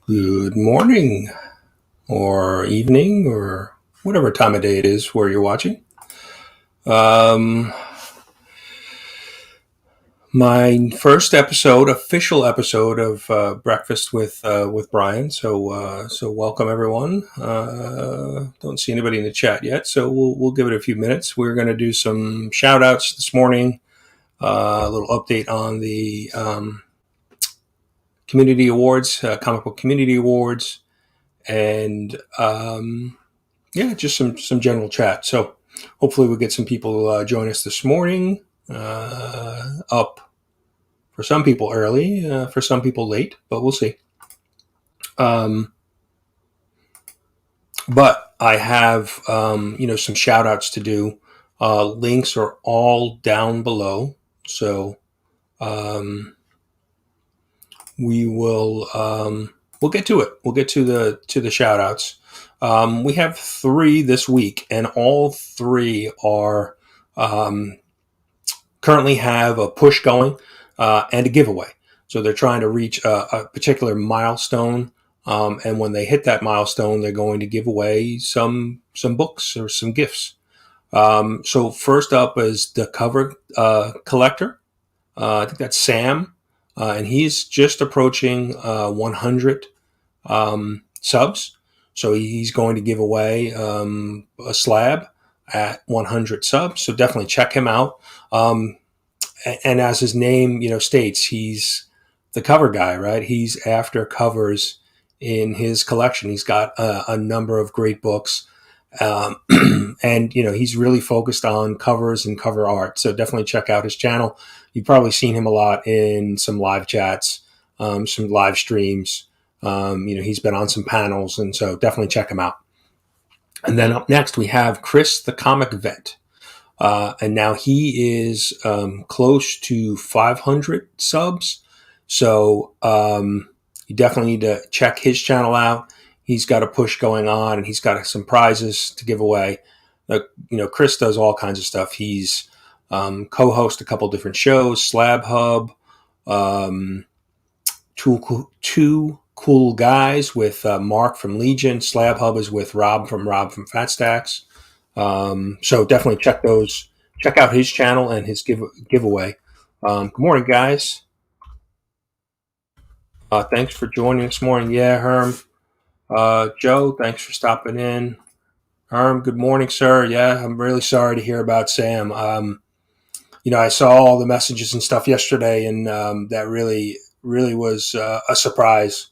Good morning or evening or whatever time of day it is where you're watching. Um, my first official episode of Breakfast with Brian. So welcome everyone. Don't see anybody in the chat yet, so we'll give it a few minutes. We're going to do some shout outs this morning. A little update on the community awards, comic book community awards, and yeah, just some general chat. So hopefully we'll get some people join us this morning. Up for some people early, for some people late, but we'll see. But I have some shout outs to do. Links are all down below, so we will we'll get to it. We'll get to the shout outs. We have 3 this week, and all 3 are currently have a push going and a giveaway. So they're trying to reach a particular milestone, and when they hit that milestone, they're going to give away some books or some gifts. So first up is DaCoverCollector. I think that's Sam, and he's just approaching 100 subs. So he's going to give away a slab at 100 subs. So definitely check him out. And as his name, states, he's the cover guy, right? He's after covers in his collection. He's got a number of great books. And he's really focused on covers and cover art. So definitely check out his channel. You've probably seen him a lot in some live chats, some live streams. He's been on some panels, and so definitely check him out. And then up next we have Chris, the comic vet. And now he is close to 500 subs. So you definitely need to check his channel out. He's got a push going on, and he's got some prizes to give away. Chris does all kinds of stuff. He's co-host a couple different shows, Slab Hub, Two Cool Guys with Mark from Legion. Slab Hub is with Rob from Fat Stacks. So definitely check out his channel and his giveaway. Good morning, guys. Thanks for joining this morning. Yeah, Herm. Joe, thanks for stopping in. Herm, good morning, sir. Yeah, I'm really sorry to hear about Sam. I saw all the messages and stuff yesterday, and that really was a surprise.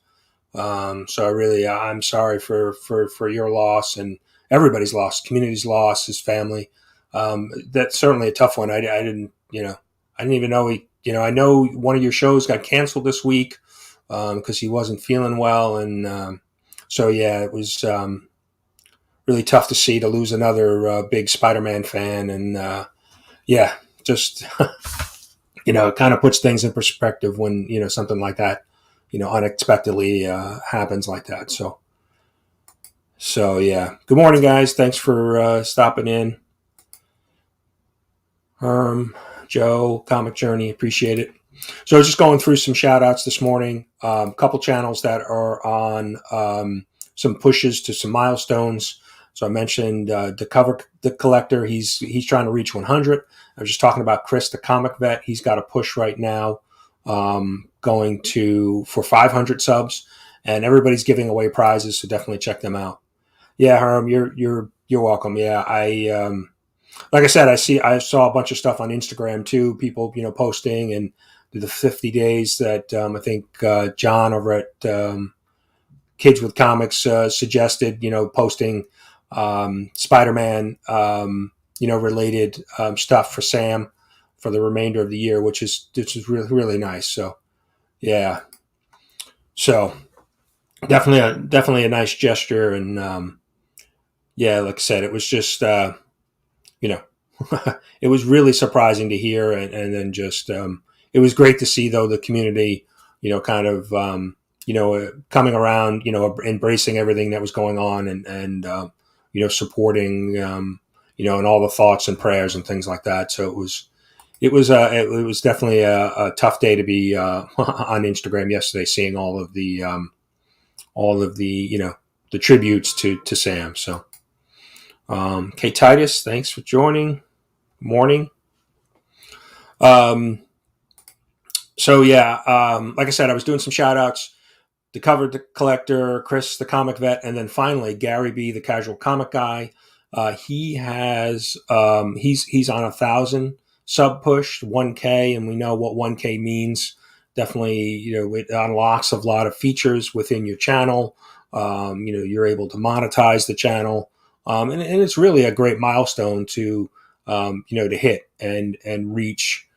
So I'm sorry for your loss and everybody's loss, community's loss, his family. That's certainly a tough one. I didn't even know I know one of your shows got canceled this week because he wasn't feeling well, and so yeah, it was really tough to lose another big Spider-Man fan, and yeah, just it kind of puts things in perspective when something like that unexpectedly happens like that. So yeah. Good morning, guys. Thanks for stopping in. Joe, Comic Journey, appreciate it. So I was just going through some shout outs this morning. A couple channels that are on some pushes to some milestones. So I mentioned the collector. He's trying to reach 100. I was just talking about Chris, the comic vet. He's got a push right now, going for 500 subs, and everybody's giving away prizes. So definitely check them out. Yeah, Herm, you're welcome. Yeah, like I said, I saw a bunch of stuff on Instagram too. People posting and the 50 days that I think John over at Kids with Comics suggested. Posting Spider-Man related stuff for Sam for the remainder of the year, which is really nice. So yeah, so definitely a nice gesture, and yeah, like I said, it was just it was really surprising to hear, and then just it was great to see though the community kind of coming around, embracing everything that was going on, and supporting and all the thoughts and prayers and things like that. So it was definitely a tough day to be on Instagram yesterday, seeing all of the all of the the tributes to Sam. So, Kate Titus, thanks for joining. Morning. So yeah, like I said, I was doing some shout outs. DaCoverCollector, Chris, the comic vet, and then finally Gary B, the casual comic guy. He has he's on 1,000 sub push 1K, and we know what 1K means. Definitely, it unlocks a lot of features within your channel. You're able to monetize the channel, and it's really a great milestone to to hit and reach.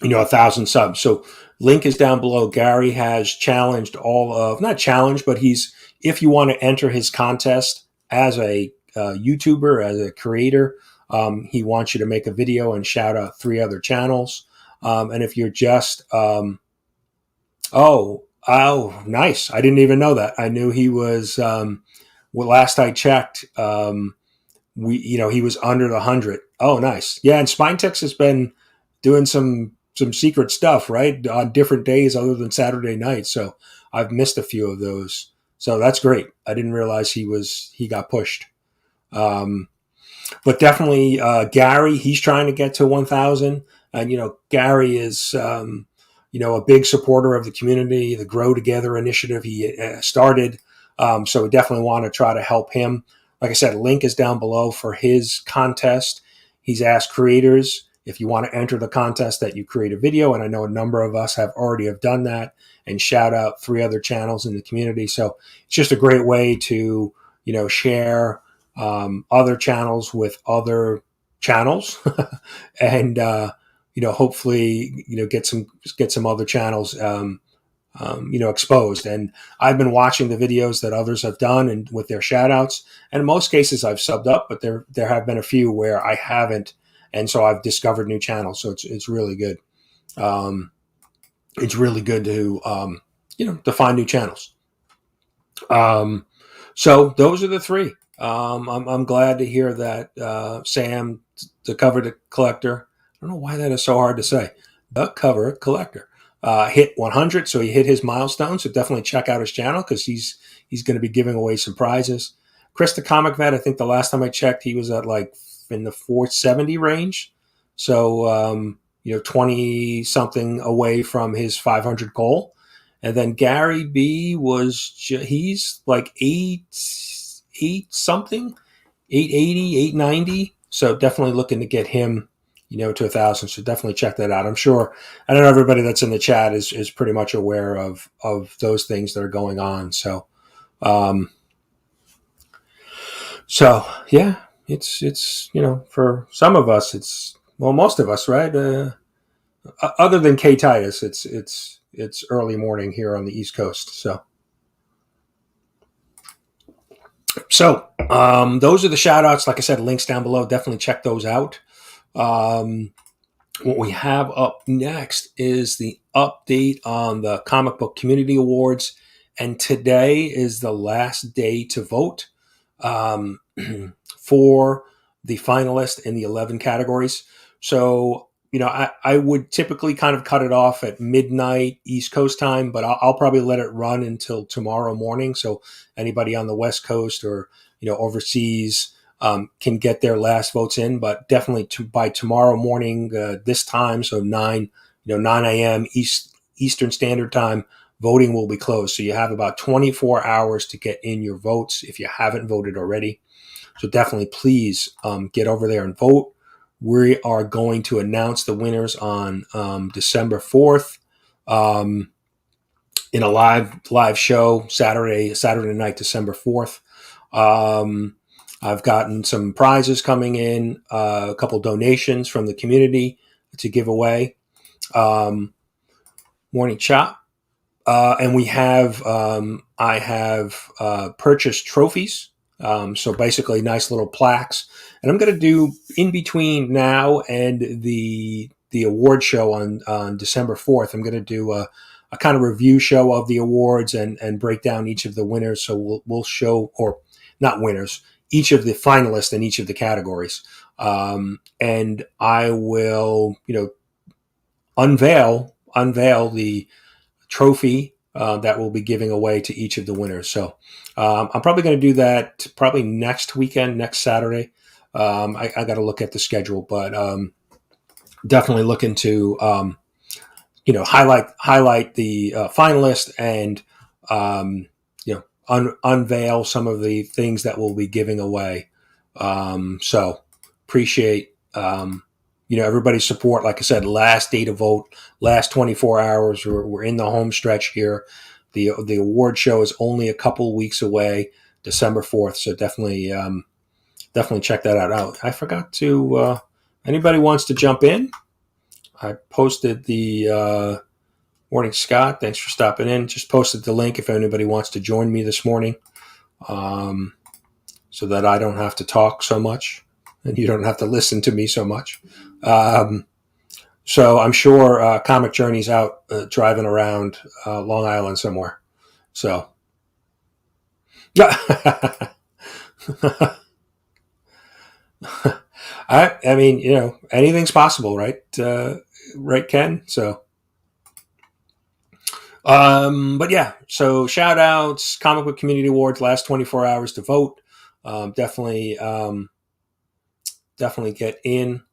1,000 subs. So link is down below. Gary has challenged not challenged, but if you want to enter his contest as a YouTuber, as a creator, he wants you to make a video and shout out 3 other channels. And if you're just, oh, nice. I didn't even know that. I knew he was, last I checked, he was under the 100. Oh, nice. Yeah. And Spinetix has been doing some secret stuff, right, on different days other than Saturday night. So I've missed a few of those. So that's great. I didn't realize he got pushed. But definitely Gary, he's trying to get to 1,000. And, Gary is, a big supporter of the community, the Grow Together initiative he started. So we definitely want to try to help him. Like I said, link is down below for his contest. He's asked creators, if you want to enter the contest, that you create a video. And I know a number of us have done that, and shout out 3 other channels in the community. So it's just a great way to, share other channels with other channels and, hopefully, get some other channels, exposed. And I've been watching the videos that others have done and with their shout outs. And in most cases I've subbed up, but there have been a few where I haven't. And so I've discovered new channels. So it's really good. It's really good to, to find new channels. So those are the 3. I'm glad to hear that Sam, the DaCoverCollector, I don't know why that is so hard to say, DaCoverCollector, hit 100. So he hit his milestone. So definitely check out his channel because he's going to be giving away some prizes. Chris, the comic vet, I think the last time I checked, he was at in the 470 range. So, 20 something away from his 500 goal. And then Gary B he's like 8 something, 880, 890. So definitely looking to get him, to 1,000. So definitely check that out. I'm sure, I know everybody that's in the chat is pretty much aware of those things that are going on. So, yeah. It's for some of us, most of us, right? Other than Kate Titus, it's early morning here on the East Coast. So those are the shout outs. Like I said, links down below. Definitely check those out. What we have up next is the update on the Comic Book Community Awards. And today is the last day to vote for the finalists in the 11 categories. So, I would typically kind of cut it off at midnight East Coast time, but I'll probably let it run until tomorrow morning. So anybody on the West Coast or, overseas can get their last votes in, but definitely by tomorrow morning, this time. So 9 a.m. Eastern Standard Time, voting will be closed. So you have about 24 hours to get in your votes if you haven't voted already. So definitely please get over there and vote. We are going to announce the winners on December 4th in a live show, Saturday night, December 4th. I've gotten some prizes coming in, a couple donations from the community to give away. Morning Chop. And we have, I have purchased trophies. So basically nice little plaques. And I'm going to do in between now and the award show on December 4th, I'm going to do a kind of review show of the awards and break down each of the winners. So we'll show, or not winners, each of the finalists in each of the categories. And I will, unveil the trophy that we'll be giving away to each of the winners. So I'm probably going to do that probably next weekend, next Saturday. I got to look at the schedule, but definitely looking to highlight the finalist and unveil some of the things that we'll be giving away. So appreciate everybody's support. Like I said, last day to vote, last 24 hours. We're in the home stretch here. The award show is only a couple weeks away, December 4th. So definitely check that out. I forgot to. Anybody wants to jump in? I posted the morning, Scott. Thanks for stopping in. Just posted the link if anybody wants to join me this morning, so that I don't have to talk so much and you don't have to listen to me so much. So I'm sure Comic Journey's out driving around Long Island somewhere. So, I mean, anything's possible, right? Right, Ken? So, but yeah, so shout outs, Comic Book Community Awards, last 24 hours to vote. Definitely get in.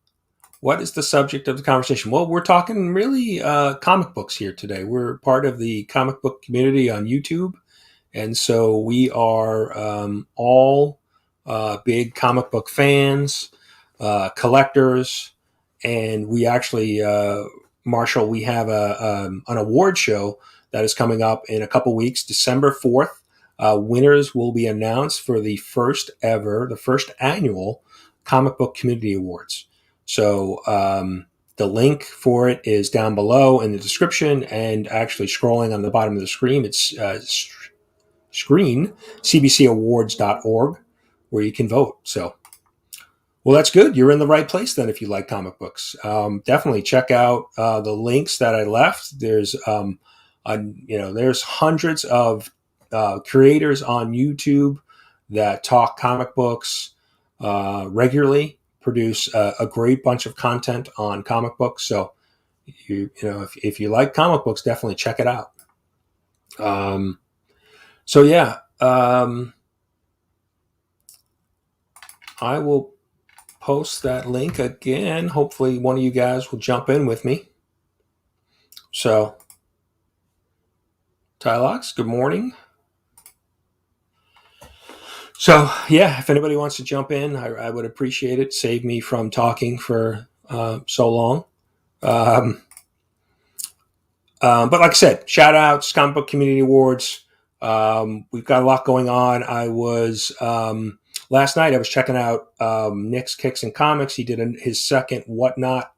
What is the subject of the conversation? Well, we're talking really comic books here today. We're part of the comic book community on YouTube. And so we are all big comic book fans, collectors, and we actually, Marshall, we have an award show that is coming up in a couple weeks, December 4th. Winners will be announced for the first annual Comic Book Community Awards. So the link for it is down below in the description, and actually scrolling on the bottom of the screen, it's cbcawards.org, where you can vote. So, well, that's good. You're in the right place then if you like comic books. Definitely check out the links that I left. There's there's hundreds of creators on YouTube that talk comic books regularly, produce a great bunch of content on comic books. So if you like comic books, definitely check it out. So yeah, I will post that link again. Hopefully one of you guys will jump in with me. So Tylox, good morning. So yeah, if anybody wants to jump in, I would appreciate it. Save me from talking for so long. But like I said, shout outs, Comic Book Community Awards. We've got a lot going on. I was last night I was checking out Nick's Kicks and Comics. He did his second Whatnot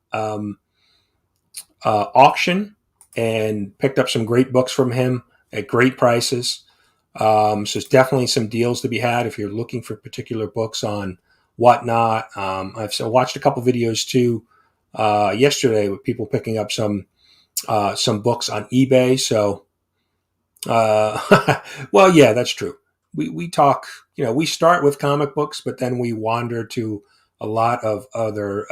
auction and picked up some great books from him at great prices. So there's definitely some deals to be had if you're looking for particular books on Whatnot. I've watched a couple videos too yesterday with people picking up some books on eBay. So, well, yeah, that's true. We talk, we start with comic books, but then we wander to a lot of other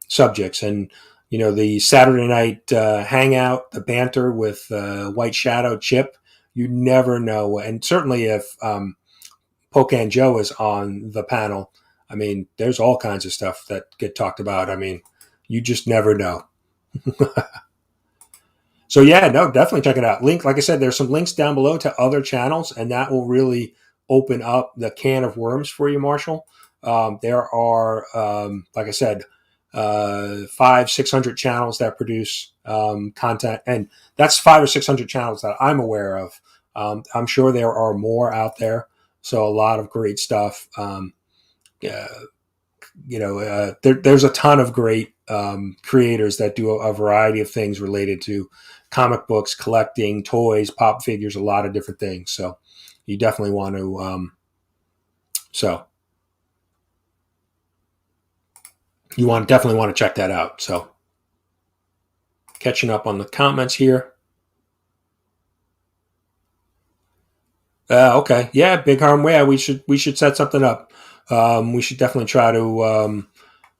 subjects. And, the Saturday night hangout, the banter with White Shadow Chip, you never know. And certainly if Pocan Joe is on the panel, I mean, there's all kinds of stuff that get talked about. I mean, you just never know. So yeah, no, definitely check it out. Like I said, there's some links down below to other channels, and that will really open up the can of worms for you, Marshall. There are, like I said, 500-600 channels that produce content, and that's 500 or 600 channels that I'm aware of. I'm sure there are more out there, so a lot of great stuff. There's a ton of great creators that do a variety of things related to comic books, collecting, toys, pop figures, a lot of different things. So you definitely want to definitely want to check that out. So catching up on the comments here. Okay. Yeah, Big Harm. Yeah, we should set something up. We should definitely try to,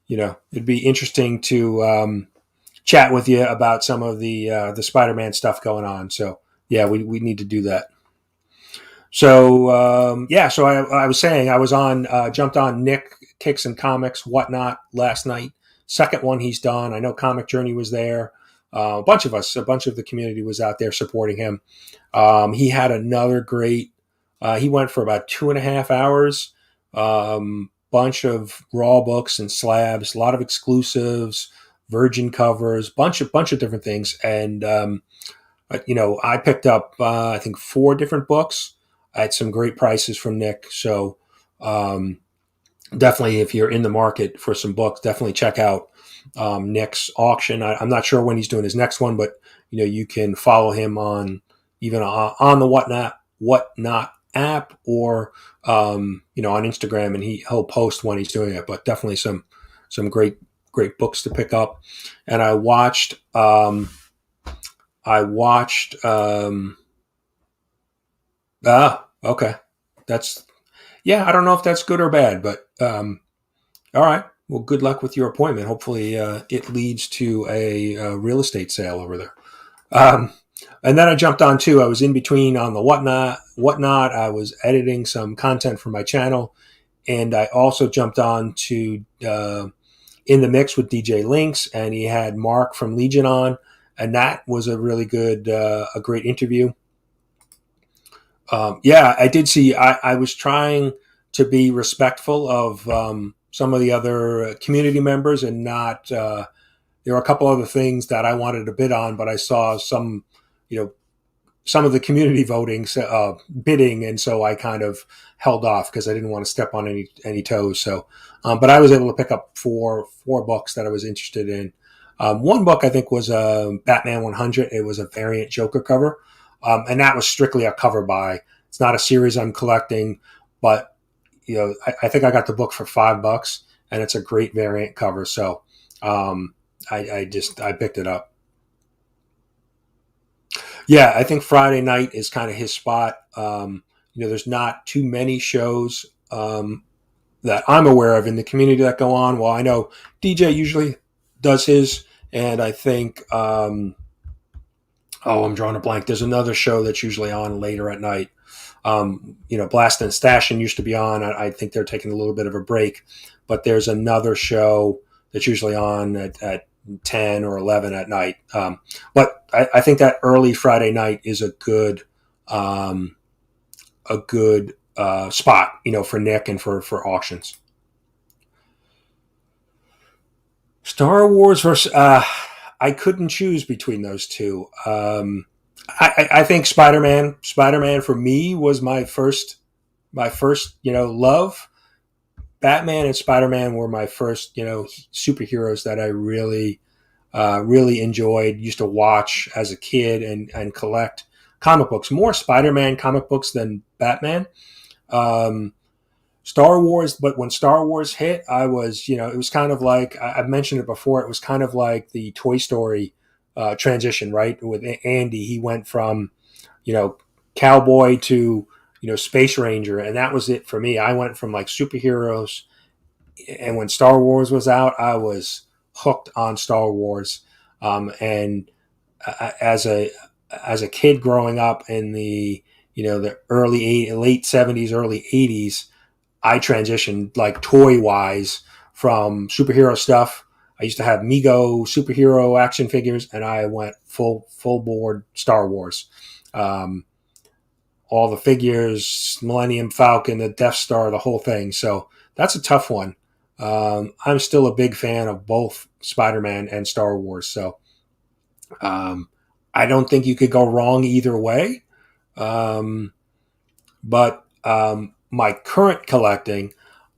it'd be interesting to chat with you about some of the Spider-Man stuff going on. So Yeah, we need to do that. So so I was saying I was on jumped on Nick Kicks and Comics Whatnot last night. Second one he's done. I know Comic Journey was there. A bunch of us, a bunch of the community was out there supporting him. He had another great. He went for about 2.5 hours. Bunch of raw books and slabs, a lot of exclusives, virgin covers, bunch of different things, and I picked up I think 4 different books at some great prices from Nick. So um, definitely, if you're in the market for some books, definitely check out Nick's auction. I'm not sure when he's doing his next one, but you can follow him on even on the Whatnot app or on Instagram, and he'll post when he's doing it. But definitely some great books to pick up. And I watched. Okay, that's yeah. I don't know if that's good or bad, but all right. Well, good luck with your appointment. Hopefully, it leads to a real estate sale over there. Um, and then I jumped on too. I was in between on the whatnot. I was editing some content for my channel, and I also jumped on to in the mix with DJ Links, and he had Mark from Legion on, and that was a really good, a great interview. Yeah, I did see. I was trying to be respectful of some of the other community members and not. There were a couple other things that I wanted to bid on, but I saw you know, some of the community voting bidding, and so I kind of held off because I didn't want to step on any toes. So, but I was able to pick up four books that I was interested in. One book I think was Batman 100. It was a variant Joker cover, and that was strictly a cover buy. It's not a series I'm collecting, but I think I got the book for $5, and it's a great variant cover. So I picked it up. Yeah, I think Friday night is kind of his spot. There's not too many shows that I'm aware of in the community that go on. Well, I know DJ usually does his, and I think I'm drawing a blank. There's another show that's usually on later at night. Blast and Stashin used to be on. I think they're taking a little bit of a break, but there's another show that's usually on at 10 or 11 at night. But I think that early Friday night is a good spot, for Nick and for auctions. Star Wars versus. I couldn't choose between those two. I think Spider-Man. Spider-Man for me was my first love. Batman and Spider-Man were my first superheroes that I really enjoyed. Used to watch as a kid and collect comic books. More Spider-Man comic books than Batman. Star Wars, but when Star Wars hit, I was, it was kind of like, I've mentioned it before, it was kind of like the Toy Story transition, right? With Andy, he went from, cowboy to, Space Ranger, and that was it for me. I went from like superheroes, and when Star Wars was out, I was hooked on Star Wars. And as a kid growing up in the, the late 70s, early 80s, I transitioned like toy wise from superhero stuff. I used to have Mego superhero action figures, and I went full board Star Wars. All the figures, Millennium Falcon, the Death Star, the whole thing. So that's a tough one. I'm still a big fan of both Spider-Man and Star Wars. So I don't think you could go wrong either way. But my current collecting,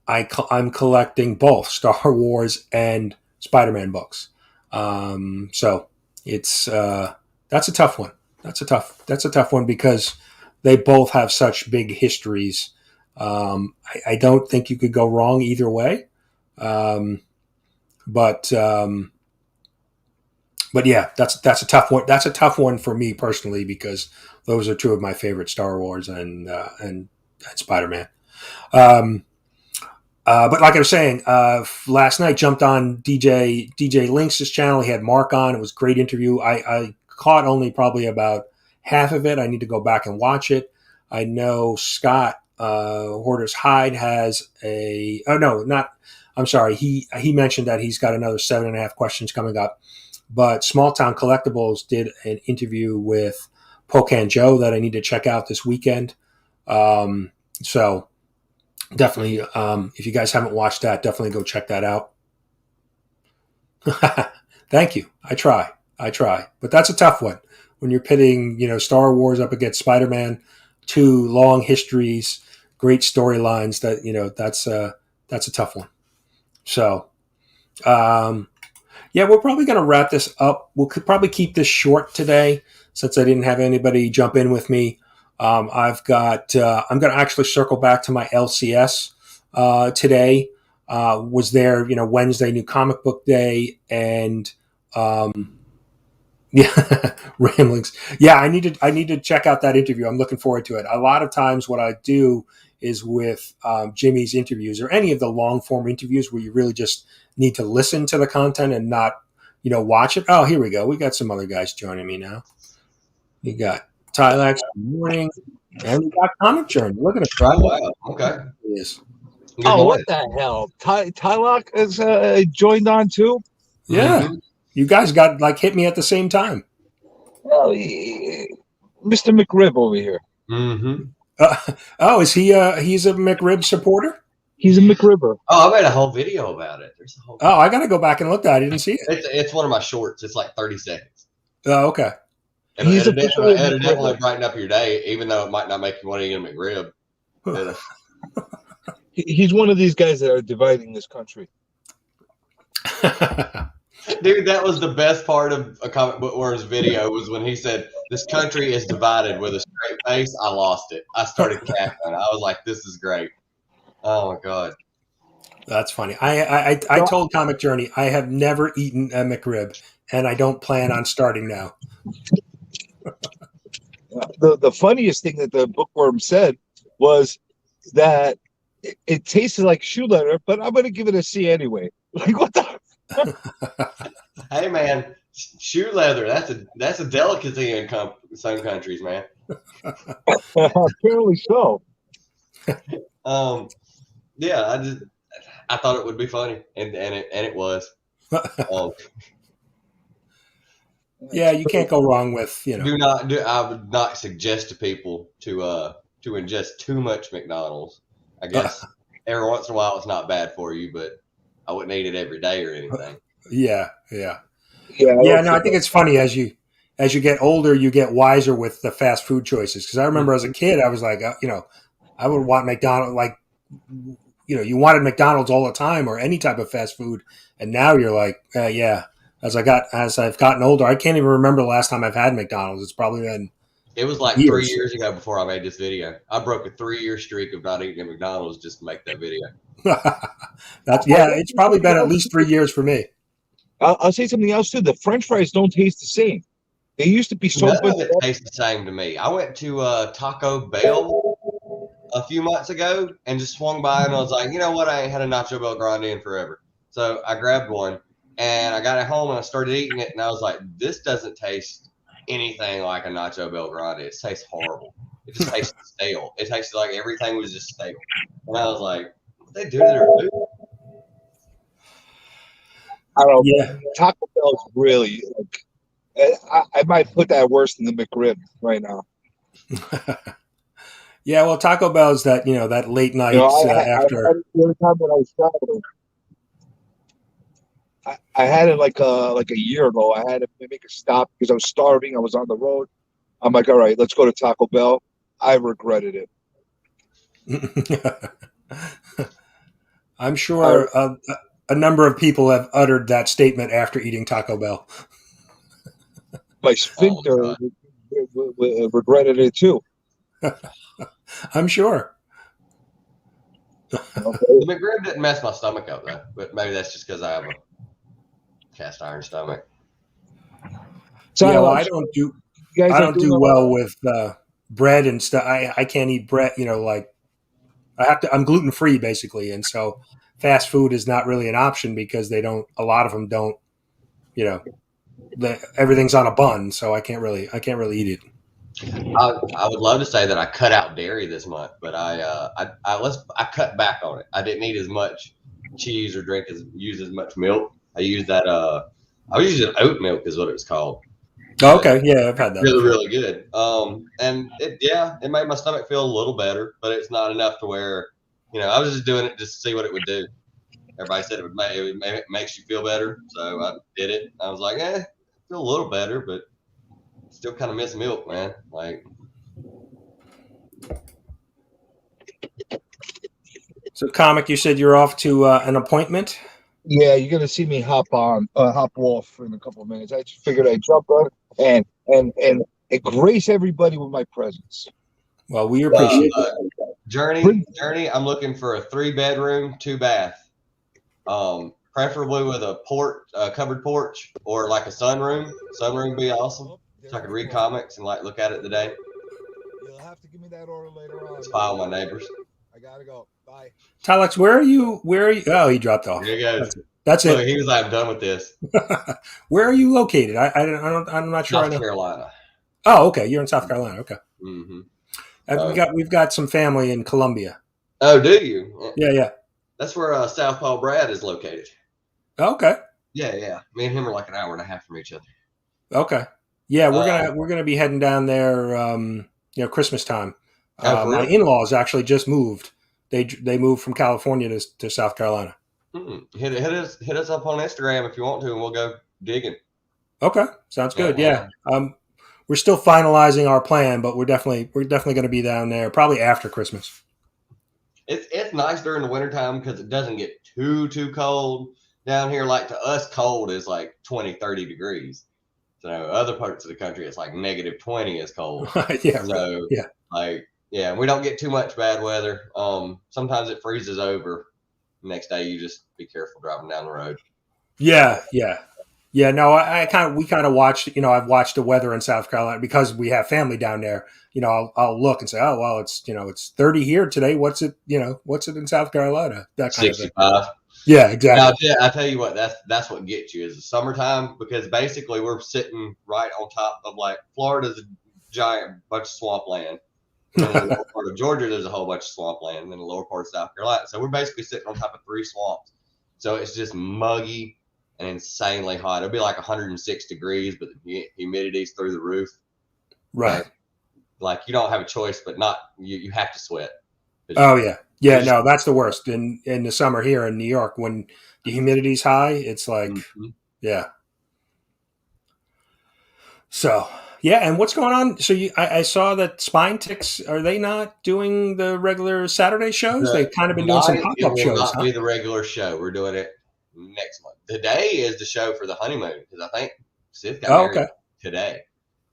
I'm collecting both Star Wars and Spider-Man books. So it's that's a tough one. That's a tough one because they both have such big histories. I don't think you could go wrong either way. But yeah, that's a tough one. That's a tough one for me personally because those are two of my favorite Star Wars and Spider-Man. But like I was saying, last night jumped on DJ Links' channel. He had Mark on. It was a great interview. I caught only probably about half of it. I need to go back and watch it. I know Scott Hoarder's Hide has a. Oh no, not. I'm sorry. He mentioned that he's got another 7.5 questions coming up. But Small Town Collectibles did an interview with Pocan Joe that I need to check out this weekend. So definitely, if you guys haven't watched that, definitely go check that out. Thank you. I try, but that's a tough one when you're pitting, Star Wars up against Spider-Man, two long histories, great storylines. That's a tough one. So, yeah, we're probably going to wrap this up. We'll probably keep this short today since I didn't have anybody jump in with me. I'm going to actually circle back to my LCS today. Was there, Wednesday, New Comic Book Day, and yeah, ramblings. Yeah, I need to check out that interview. I'm looking forward to it. A lot of times, what I do is with Jimmy's interviews or any of the long form interviews where you really just need to listen to the content and not, watch it. Oh, here we go. We got some other guys joining me now. We got Tylax, good morning, and we got Comic Journey. Look at it. Oh, wow. Okay. Yes. What the hell? Tylock is joined on too? Yeah. Mm-hmm. You guys got hit me at the same time. Well, Mr. McRib over here. Mm-hmm. Is he? He's a McRib supporter. He's a McRibber. Oh, I made a whole video about it. There's a whole. Oh, I got to go back and look at it. I didn't see it. It's one of my shorts. It's like 30 seconds. Oh, okay. It'll definitely brighten up your day, even though it might not make you want to eat a McRib. He's one of these guys that are dividing this country. Dude, that was the best part of a Comic Book Worms video was when he said, "This country is divided," with a straight face. I lost it. I started cackling. I was like, "This is great." Oh my god, that's funny. I told Comic Journey I have never eaten a McRib, and I don't plan on starting now. The funniest thing that the bookworm said was that it tasted like shoe leather, but I'm going to give it a C anyway. Like, what the? Hey man, shoe leather, that's a delicacy in some countries, man. Apparently so. Yeah, I thought it would be funny, and it was. Yeah, you can't go wrong with I would not suggest to people to ingest too much McDonald's. I guess every once in a while it's not bad for you, but I wouldn't eat it every day or anything. Yeah. No, I think it's funny as you get older, you get wiser with the fast food choices. Because I remember as a kid, I was like, I would want McDonald's, you wanted McDonald's all the time or any type of fast food, and now you're like, yeah. As I've gotten older, I can't even remember the last time I've had McDonald's. It's probably been. It was like years. 3 years ago before I made this video. I broke a 3-year streak of not eating at McDonald's just to make that video. It's probably been at least 3 years for me. I'll say something else too. The French fries don't taste the same. They used to be so good. None of it tastes the same to me. I went to Taco Bell a few months ago and just swung by and I was like, you know what? I ain't had a Nacho Bel Grande in forever. So I grabbed one and I got it home and I started eating it and I was like, this doesn't taste anything like a Nacho Bel Grande. It tastes horrible. It just tastes stale. It tasted like everything was just stale. And I was like, what they do to their food? I don't know. Yeah. Taco Bell's really I might put that worse than the McRib right now. Yeah, well, Taco Bell's that that late night after. The other time when I was traveling, I had it like a year ago. I had to make a stop because I was starving. I was on the road. I'm like, all right, let's go to Taco Bell. I regretted it. I'm sure a number of people have uttered that statement after eating Taco Bell. My sphincter regretted it too. I'm sure. Okay. The McRib didn't mess my stomach up though, but maybe that's just because I have a cast iron stomach. So yeah, well, I don't do well with bread and stuff. I can't eat bread. I'm gluten free basically, and so fast food is not really an option because a lot of them don't. Everything's on a bun, so I can't really eat it. I would love to say that I cut out dairy this month, but I cut back on it. I didn't eat as much cheese or use as much milk. I used that I was using oat milk is what it was called. Oh, okay, yeah, I've had that Really, before. really good. And it made my stomach feel a little better, but it's not enough to where, I was just doing it just to see what it would do. Everybody said it makes you feel better, so I did it. I was like, I feel a little better, but still kind of miss milk, man. Like, So, comic, you said you're off to an appointment. Yeah, you're gonna see me hop off in a couple of minutes. I just figured I'd jump on and grace everybody with my presence. Well, we appreciate it. Journey. I'm looking for a 3-bedroom, 2-bath, preferably with a covered porch or like a sunroom. Sunroom would be awesome, so I could read comics and like look at it today. You'll have to give me that order later on. Spy on my neighbors. I gotta go. Bye. Tylex, where are you? Oh, he dropped off. There he goes. That's it. Look, he was like, I'm done with this. Where are you located? I'm not sure. South Carolina. Oh, okay. You're in South Carolina. Okay. Mm-hmm. We've got some family in Columbia. Oh, do you? Yeah. That's where Southpaw Brad is located. Okay. Yeah. Me and him are like an hour and a half from each other. Okay. Yeah, we're gonna be heading down there. Christmas time. My in-laws actually just moved. They moved from California to South Carolina. Hit us up on Instagram if you want to, and we'll go digging. Okay, sounds good. Yeah. We're still finalizing our plan, but we're definitely going to be down there probably after Christmas. It's nice during the wintertime because it doesn't get too cold down here. Like to us, cold is like 20, 30 degrees. So other parts of the country, it's like -20 is cold. Yeah. So right. Yeah. Like, yeah, we don't get too much bad weather. Sometimes it freezes over. Next day, you just be careful driving down the road. Yeah. No, we kind of watched. I've watched the weather in South Carolina because we have family down there. I'll look and say, oh well, it's 30 here today. What's it? What's it in South Carolina? That kind 65. of thing. Yeah, exactly. Now, I tell you what, that's what gets you is the summertime because basically we're sitting right on top of like Florida's a giant bunch of swampland. And in the lower part of Georgia, there's a whole bunch of swampland, and then the lower part of South Carolina. So we're basically sitting on top of 3 swamps. So it's just muggy and insanely hot. It'll be like 106 degrees, but the humidity's through the roof. Right. Like you don't have a choice, but you have to sweat. Oh yeah. Yeah, no, that's the worst in the summer here in New York when the humidity's high. It's like, yeah. So, yeah, and what's going on? So I saw that Spine Ticks, are they not doing the regular Saturday shows? They've kind of been doing some pop-up shows. It will not be the regular show. We're doing it next month. Today is the show for the honeymoon because I think Sith got married today.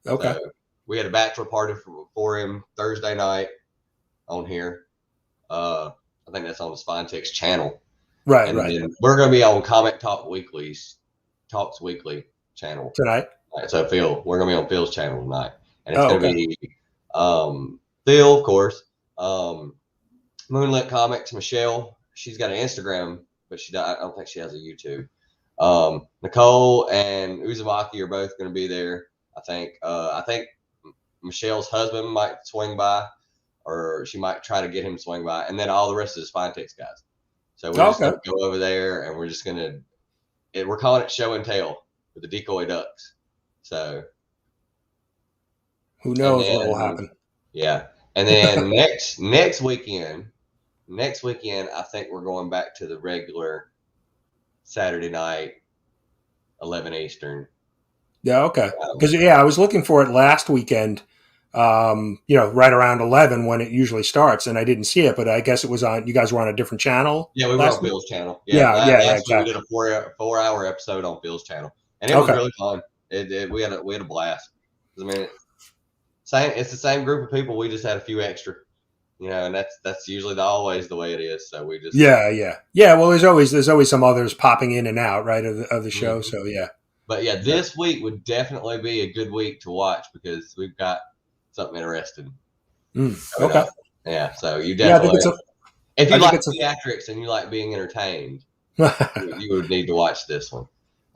Okay. So we had a bachelor party for him Thursday night on here. I think that's on the Spine Ticks channel. Right. Then we're going to be on Comic Talks Weekly channel tonight. Right, so we're going to be on Phil's channel tonight, and it's going to be Phil, of course, Moonlit Comics, Michelle. She's got an Instagram, but I don't think she has a YouTube. Nicole and Uzumaki are both going to be there. I think Michelle's husband might swing by, or she might try to get him to swing by, and then all the rest of the Spine Ticks guys. So we're just going to go over there, and we're just going to we're calling it Show and Tell with the Decoy Ducks. So who knows what will happen? Yeah, and then next weekend, I think we're going back to the regular Saturday night, 11 Eastern. Yeah, okay. Because I was looking for it last weekend. Right around 11 when it usually starts, and I didn't see it, but I guess it was on. You guys were on a different channel. Yeah, we were on Phil's channel. Yeah, exactly. We did a 4-hour episode on Phil's channel, and it was really fun. We had a blast. I mean, it's the same group of people. We just had a few extra, and that's usually always the way it is. So we just yeah. Well, there's always some others popping in and out, right, of the show. Mm-hmm. So yeah. But yeah, this week would definitely be a good week to watch because we've got something interesting. Okay. Yeah, so you definitely if you like theatrics and you like being entertained, you would need to watch this one.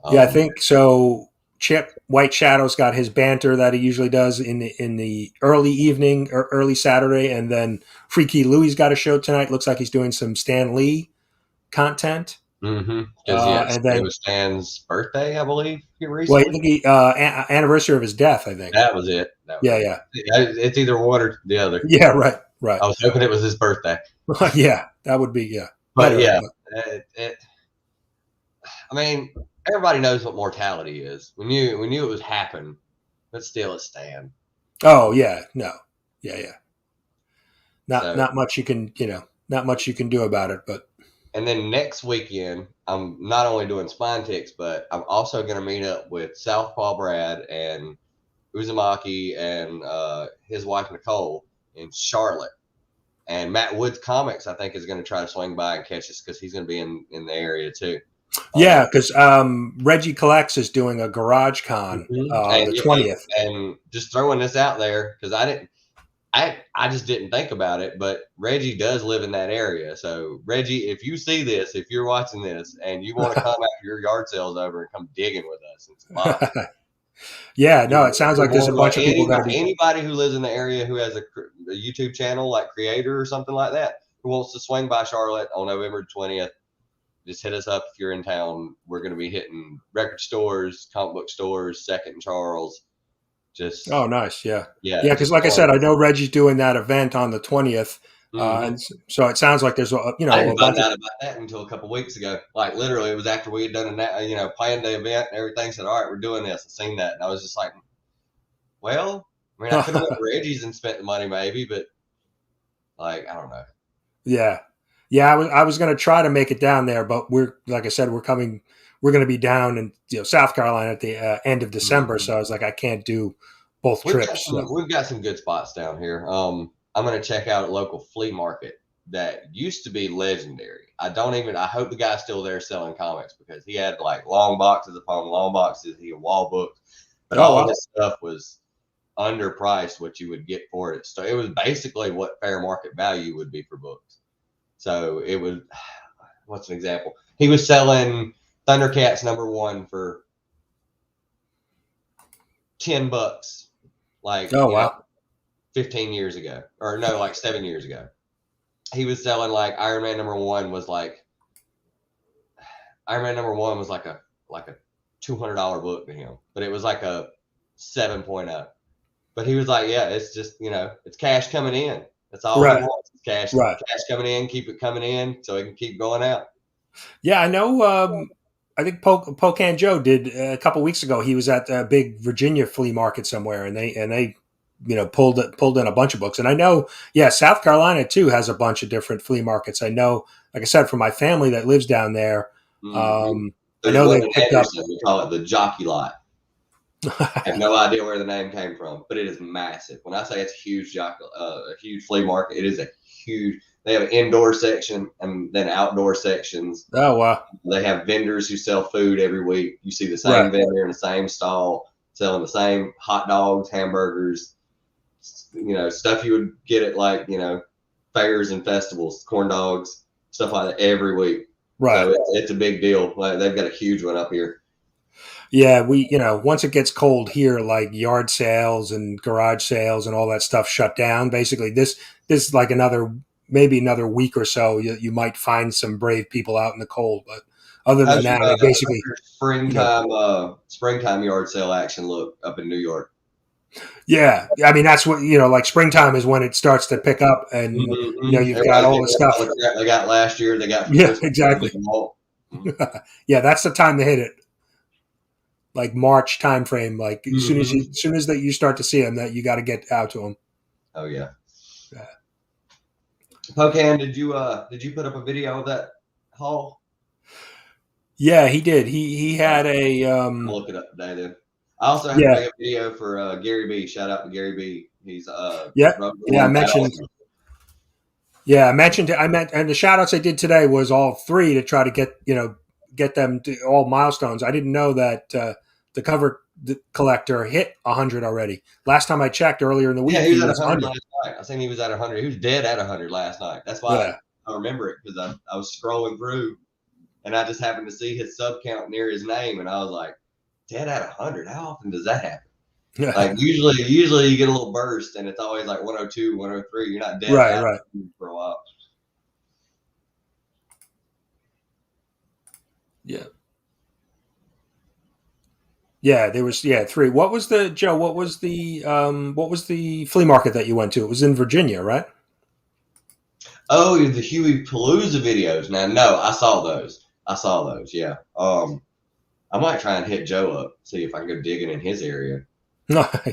I think so. Chip White Shadow's got his banter that he usually does in the early evening or early Saturday, and then Freaky Louie's got a show tonight. Looks like he's doing some Stan Lee content. Mm-hmm. Because And then it was Stan's birthday, I believe, here well, recently. I think anniversary of his death. I think That was it. yeah. It's either one or the other. Yeah, right. I was hoping it was his birthday. Yeah, that would be But anyway, yeah, I mean, everybody knows what mortality is. We knew it was happen, but still it's Stan. Oh yeah, no, yeah. So, Not much you can not much you can do about it. But and then next weekend, I'm not only doing Spine Ticks, but I'm also going to meet up with Southpaw Brad and Uzumaki and his wife Nicole in Charlotte. And Matt Woods Comics, I think, is going to try to swing by and catch us because he's going to be in the area too. yeah, because Reggie Collects is doing a Garage Con the 20th. And just throwing this out there because I just didn't think about it, but Reggie does live in that area. So Reggie, if you see this, if you're watching this and you want to come after your yard sales over and come digging with us, it's fun. Yeah, no, it sounds like there's a bunch of people going to be. Anybody who lives in the area who has a YouTube channel like Creator or something like that who wants to swing by Charlotte on November 20th, just hit us up if you're in town. We're going to be hitting record stores, comic book stores, Second and Charles. Just nice, yeah. Because just like I said, I know Reggie's doing that event on the 20th, and so it sounds like there's I didn't find out about that until a couple weeks ago. Like literally, it was after we had done planned the event and everything. Said, "All right, we're doing this." I seen that, and I was just like, "Well, I mean, I could have went to Reggie's and spent the money, maybe, but like, I don't know." Yeah. I was going to try to make it down there, but like I said, we're going to be down in South Carolina at the end of December. So I was like, I can't do both trips. We've got some good spots down here. I'm going to check out a local flea market that used to be legendary. I hope the guy's still there selling comics because he had like long boxes upon long boxes. He had wall books, but all of this stuff was underpriced what you would get for it. So it was basically what fair market value would be for books. So it was, what's an example? He was selling Thundercats #1 for $10, like 15 years ago, or no, like 7 years ago. He was selling like Iron Man #1 was like a $200 book to him, but it was like a 7.0. But he was like, yeah, it's just it's cash coming in. That's all he wants is cash. Cash coming in, keep it coming in, so it can keep going out. Yeah, I know. I think Pocan Joe did a couple weeks ago. He was at a big Virginia flea market somewhere, and they pulled in a bunch of books. And I know, South Carolina too has a bunch of different flea markets. I know, like I said, for my family that lives down there, I know they picked up. We call it the Jockey Lot. I have no idea where the name came from, but it is massive. When I say it's a huge flea market, it is a huge. They have an indoor section and then outdoor sections. Oh wow! They have vendors who sell food every week. You see the same vendor in the same stall selling the same hot dogs, hamburgers, stuff you would get at like fairs and festivals, corn dogs, stuff like that every week. Right. So it's a big deal. Like, they've got a huge one up here. Yeah, we once it gets cold here, like yard sales and garage sales and all that stuff shut down. Basically, this is like maybe another week or so. You might find some brave people out in the cold, but other than that, basically springtime yard sale action look up in New York. Yeah, I mean that's what like springtime is when it starts to pick up, and you've got all the stuff they got last year. They got exactly. Yeah, that's the time to hit it. Like March time frame, like as soon as that you start to see them, that you got to get out to them. Oh yeah. Pocan, did you put up a video of that haul? Yeah, he did. He had a. I'll look it up today then. I also have to make a video for Gary B. Shout out to Gary B. He's I mentioned. Yeah, I mentioned. And the shout outs I did today was all 3 to try to get them to all milestones. I didn't know that the cover collector hit 100 already. Last time I checked earlier in the week, he was at 100 last night. I think he was at 100. He was dead at 100 last night. That's why I remember it, because I was scrolling through and I just happened to see his sub count near his name, and I was like, dead at 100. How often does that happen? Like usually you get a little burst, and it's always like 102, 103. You're not dead right for a while. Yeah, there was 3. What was the Joe? What was the flea market that you went to? It was in Virginia, right? Oh, the Huey Palooza videos. Now, no, I saw those. Yeah. I might try and hit Joe up, see if I can go digging in his area.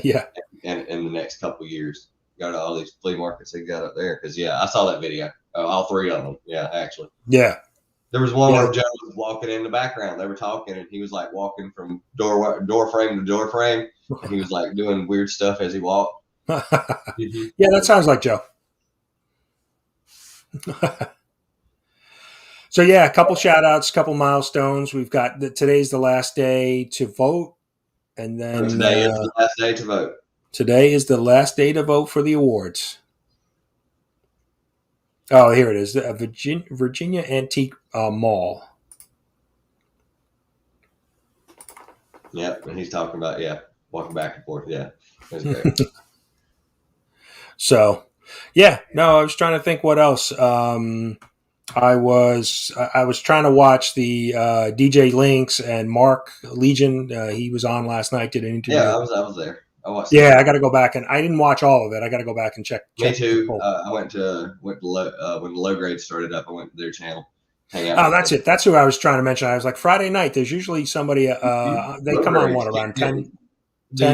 Yeah. And in the next couple of years, go to all these flea markets he got up there. Because I saw that video. All 3 of them. Yeah, actually. Yeah. There was one where Joe was walking in the background. They were talking, and he was like walking from door frame to door frame, and he was like doing weird stuff as he walked. Yeah, that sounds like Joe. So a couple shout outs, couple milestones. We've got today's the last day to vote, and then today is the last day to vote. Today is the last day to vote for the awards. Oh, here it is, the Virginia Antique Mall. Yep, and he's talking about walking back and forth. Yeah, that's great. So, I was trying to think what else. I was trying to watch the DJ Lynx and Mark Legion. He was on last night. Did an interview. Yeah, I was there. I watched. Yeah, I got to go back, and I didn't watch all of it. I got to go back and check. Me too. I went to when the low grade started up. I went to their channel. Hang out. Oh, that's it. That's who I was trying to mention. I was like, Friday night. There's usually somebody. They come on around 10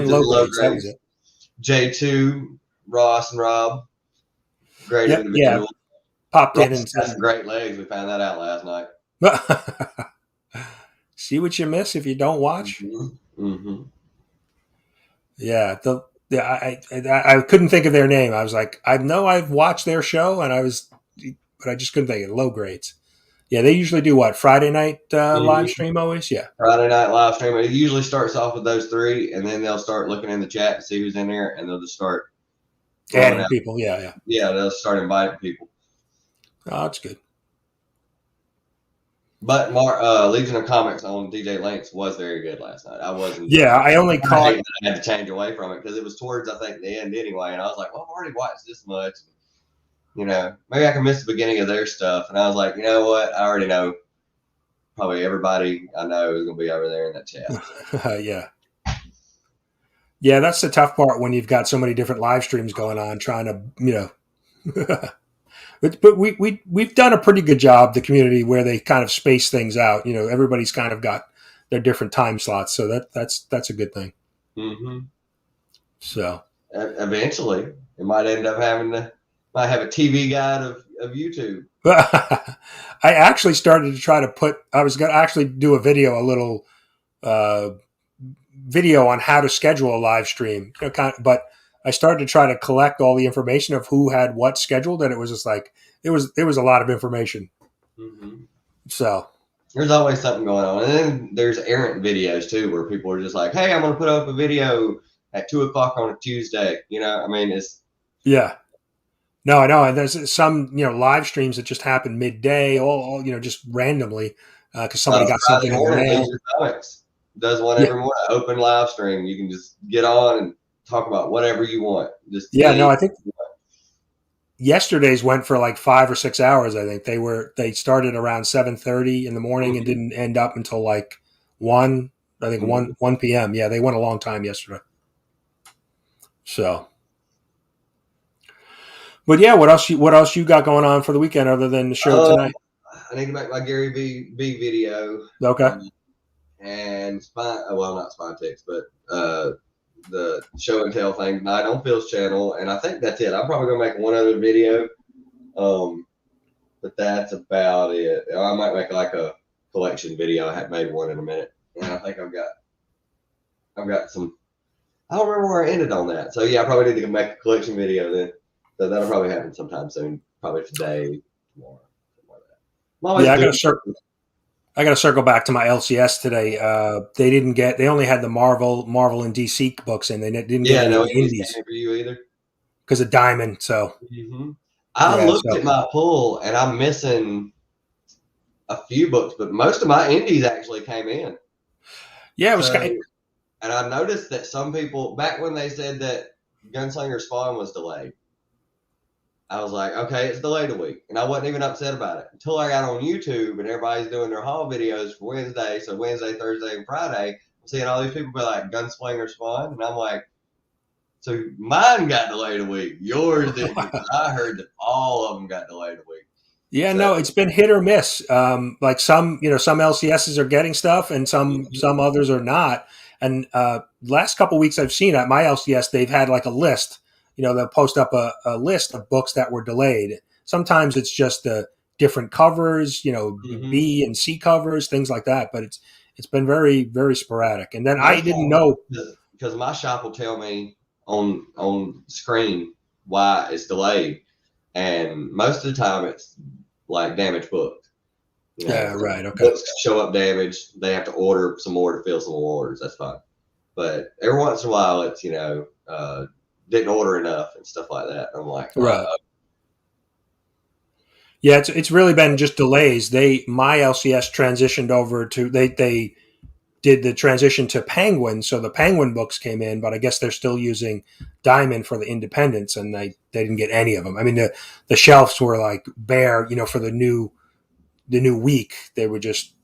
low grades. That was it. J2, Ross, and Rob. Great individual. Yeah. Popped Ross in and has some great legs. We found that out last night. See what you miss if you don't watch. Mm-hmm. Yeah, I couldn't think of their name. I was like, I know I've watched their show, but I just couldn't think of it. Low grades. Yeah, they usually do what, Friday night live stream always? Yeah. Friday night live stream. It usually starts off with those 3, and then they'll start looking in the chat to see who's in there, and they'll just start adding people. Yeah. Yeah, they'll start inviting people. Oh, that's good. But Legion of Comics on DJ Lynx was very good last night. I wasn't. Yeah, I only caught. I had to change away from it because it was towards, I think, the end anyway, and I was like, well, I've already watched this much. Maybe I can miss the beginning of their stuff. And I was like, you know what? I already know. Probably everybody I know is going to be over there in that chat. Yeah. Yeah, that's the tough part when you've got so many different live streams going on, trying to, But we've done a pretty good job, the community, where they kind of space things out. Everybody's kind of got their different time slots, so that's a good thing. Mm-hmm. So eventually, it might end up might have a TV guide of YouTube. I actually started to try to I was going to actually do a little video on how to schedule a live stream, but I started to try to collect all the information of who had what scheduled, and it was just like there was a lot of information. Mm-hmm. So there's always something going on, and then there's errant videos too, where people are just like, "Hey, I'm going to put up a video at 2:00 on a Tuesday." It's No, I know. And there's some live streams that just happen midday, all just randomly because somebody got something in their mail. Does one every morning, open live stream. You can just get on and talk about whatever you want. I think yesterday's went for like 5 or 6 hours. I think they started around 7:30 in the morning and didn't end up until like 1 p.m. Yeah, they went a long time yesterday. So, but yeah, what else you got going on for the weekend other than the show tonight? I need to make my Gary B video. Okay. And not Spine Ticks, but the show and tell thing tonight on Phil's channel, and I think that's it. I'm probably gonna make one other video, but that's about it. I might make like a collection video. I haven't made one in a minute, and I think I've got some. I don't remember where I ended on that. So yeah, I probably need to make a collection video then. So that'll probably happen sometime soon. Probably today, tomorrow, something like that. I got to circle back to my LCS today. They only had the Marvel and DC books, and they didn't get any indies for you either because of Diamond. So I looked at my pull, and I'm missing a few books, but most of my indies actually came in. Yeah, And I noticed that some people, back when they said that Gunslinger Spawn was delayed, I was like, okay, it's delayed a week. And I wasn't even upset about it until I got on YouTube and everybody's doing their haul videos for Wednesday. So Wednesday, Thursday, and Friday, I'm seeing all these people be like, Gunslinger Spawn. And I'm like, so mine got delayed a week. Yours didn't. I heard that all of them got delayed a week. Yeah, no, it's been hit or miss. Like some LCSs are getting stuff and some others are not. And last couple of weeks I've seen at my LCS, they've had like a list. They'll post up a list of books that were delayed. Sometimes it's just the different covers, B and C covers, things like that. But it's been very, very sporadic. And then I didn't know, because my shop will tell me on screen why it's delayed, and most of the time it's like damaged books. Yeah, right. Okay. Books show up damaged. They have to order some more to fill some more orders. That's fine. But every once in a while, it's didn't order enough and stuff like that. I'm like, right. Yeah, it's really been just delays. My LCS transitioned over to they did the transition to Penguin, so the Penguin books came in, but I guess they're still using Diamond for the independents, and they didn't get any of them. I mean, the shelves were like bare, for the new week. They were just.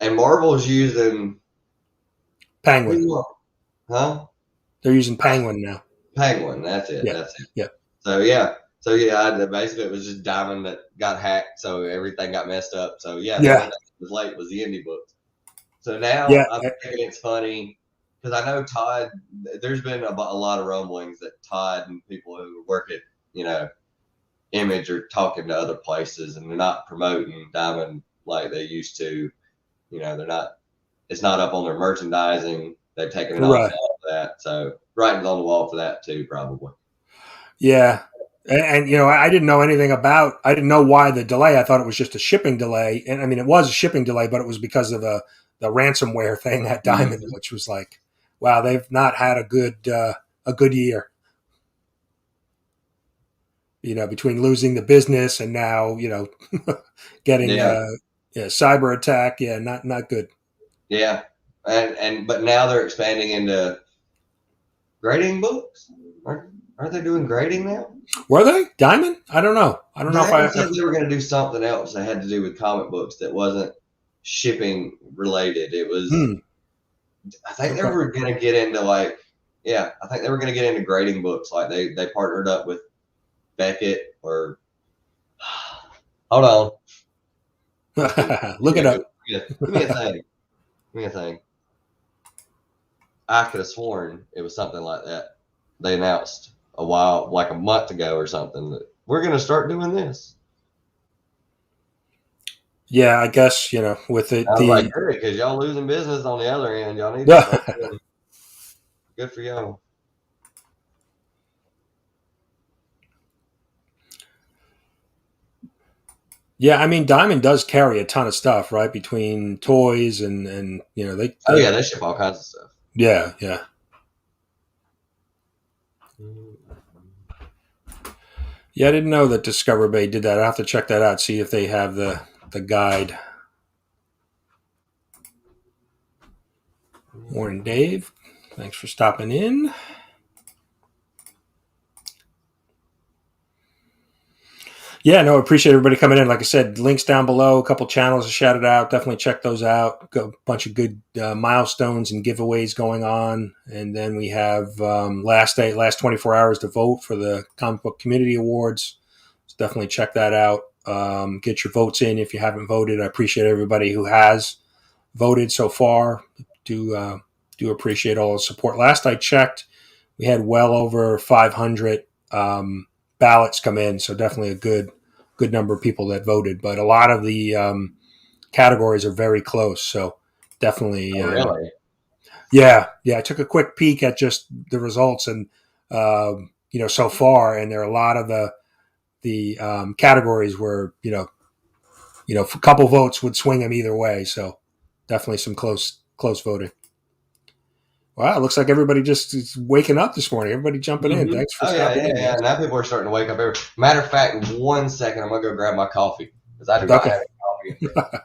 And Marvel's using Penguin, huh? They're using Penguin now. Penguin, that's it. Yeah. That's it. Yeah. So basically it was just Diamond that got hacked, so everything got messed up. So the one that was late was the indie books. So now I'm thinking it's funny because I know Todd. There's been a lot of rumblings that Todd and people who work at Image are talking to other places and they're not promoting Diamond like they used to. They're not. It's not up on their merchandising. They've taken it off that. So writing's on the wall for that too, probably. Yeah. And I didn't know anything about. I didn't know why the delay. I thought it was just a shipping delay, and I mean it was a shipping delay, but it was because of the ransomware thing at Diamond, which was like, wow, they've not had a good year. Between losing the business and now getting cyber attack, not good. Yeah, but now they're expanding into grading books. Aren't they doing grading now? Were they Diamond? I don't know. I don't know if I said they were going to do something else that had to do with comic books that wasn't shipping related. It was. I think they were going to get into I think they were going to get into grading books. Like they partnered up with Beckett or. Hold on. Look it up. Give me a thing. I could have sworn it was something like that. They announced a month ago or something, that we're going to start doing this. Yeah, I guess, with it. I was like, because y'all losing business on the other end. Y'all need to start doing. Good for y'all. Yeah, I mean, Diamond does carry a ton of stuff, right? Between toys and they. They ship all kinds of stuff. Yeah. Yeah, I didn't know that Discover Bay did that. I have to check that out, see if they have the guide. Morning, Dave. Thanks for stopping in. Yeah, no, appreciate everybody coming in. Like I said, links down below, a couple channels to shout it out. Definitely check those out. Got a bunch of good milestones and giveaways going on. And then we have last 24 hours to vote for the Comic Book Community Awards. So definitely check that out. Get your votes in if you haven't voted. I appreciate everybody who has voted so far. Do appreciate all the support. Last I checked, we had well over 500 ballots come in, so definitely a good number of people that voted. But a lot of the categories are very close, so definitely. Really? Yeah. I took a quick peek at just the results, and so far, and there are a lot of the categories where a couple votes would swing them either way. So definitely some close voting. Wow, it looks like everybody just is waking up this morning. Everybody jumping in. Thanks for stopping in. Yeah. Now people are starting to wake up. Matter of fact, in 1 second, I'm going to go grab my coffee because I do not have any coffee.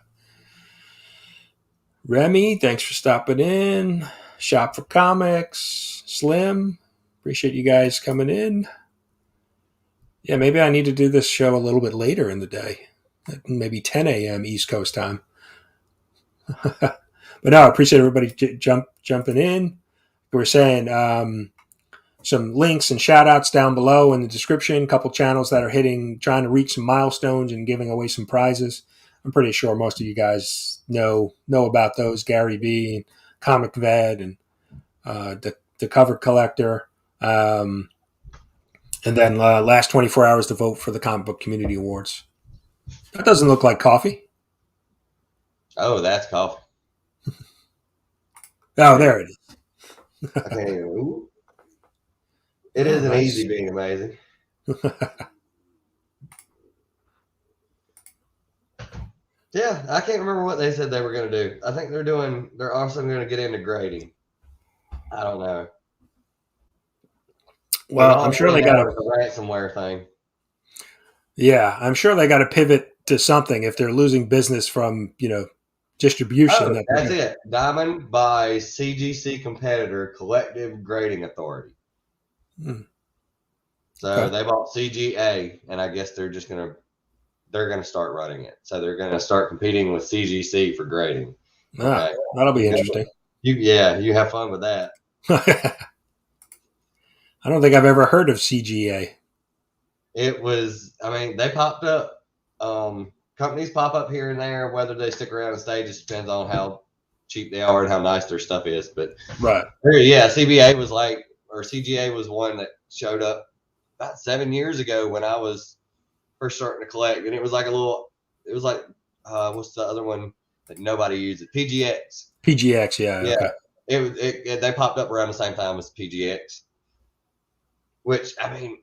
Remy, thanks for stopping in. Shop for Comics, Slim. Appreciate you guys coming in. Yeah, maybe I need to do this show a little bit later in the day, maybe 10 a.m. East Coast time. But no, I appreciate everybody jumping in. We're saying some links and shout outs down below in the description, a couple channels that are trying to reach some milestones and giving away some prizes. I'm pretty sure most of you guys know about those. Gary B, Comic Ved, and the Cover Collector. And then last 24 hours to vote for the Comic Book Community Awards. That doesn't look like coffee. Oh, that's coffee. Oh, there it is. I can't even. Ooh. It isn't nice. easy being amazing. Yeah, I can't remember what they said they were going to do. I think they're also going to get into grading. I don't know. Well, I'm sure they got a ransomware thing. Yeah, I'm sure they got to pivot to something if they're losing business from, distribution. Oh, that's it. Diamond by CGC competitor Collective Grading Authority. So they bought CGA, and I guess they're going to start running it. So they're going to start competing with CGC for grading. Okay. That'll be interesting. You have fun with that. I don't think I've ever heard of CGA. They popped up. Companies pop up here and there. Whether they stick around and stay just depends on how cheap they are and how nice their stuff is. But right. Yeah, CBA was CGA was one that showed up about 7 years ago when I was first starting to collect, and it was like what's the other one that nobody uses? PGX. PGX, yeah. Okay. They popped up around the same time as PGX, which I'm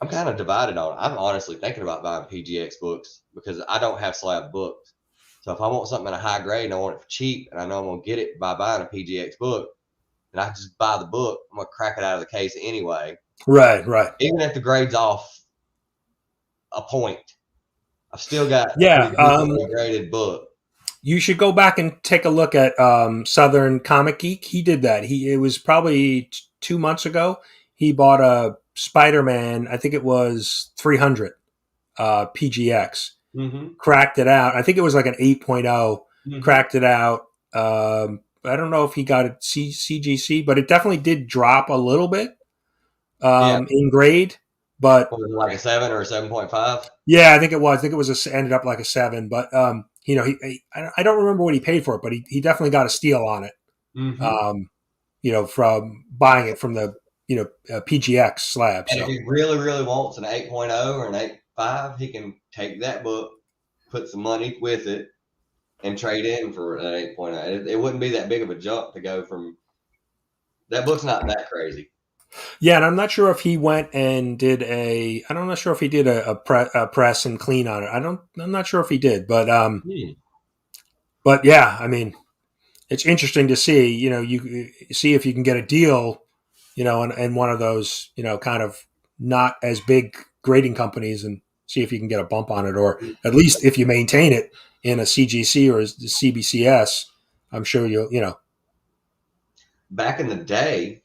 kind of divided on it. I'm honestly thinking about buying PGX books because I don't have slab books. So if I want something in a high grade and I want it for cheap and I know I'm going to get it by buying a PGX book, and I just buy the book, I'm going to crack it out of the case anyway. Right. Even if the grade's off a point, I've still got a graded book. You should go back and take a look at Southern Comic Geek. He did that. It was probably 2 months ago. He bought a Spider-Man, I think it was 300 PGX. Mm-hmm. Cracked it out. I think it was like an 8.0. Mm-hmm. Cracked it out. I don't know if he got it CGC, but it definitely did drop a little bit in grade. But was it like a 7 or a 7.5? Yeah, I think it was. I think it was ended up like a 7. But I don't remember what he paid for it, but he definitely got a steal on it. Mm-hmm. From buying it from the PGX slab. And if he really, really wants an 8.0 or an 8.5, he can take that book, put some money with it, and trade in for an 8.0. It wouldn't be that big of a jump to go from. That book's not that crazy. Yeah, and I'm not sure if he went and did I'm not sure if he did a press and clean on it. I'm not sure if he did, but but yeah, it's interesting to see. You see if you can get a deal. In one of those, kind of not as big grading companies and see if you can get a bump on it, or at least if you maintain it in a CGC or a CBCS, I'm sure you'll. Back in the day,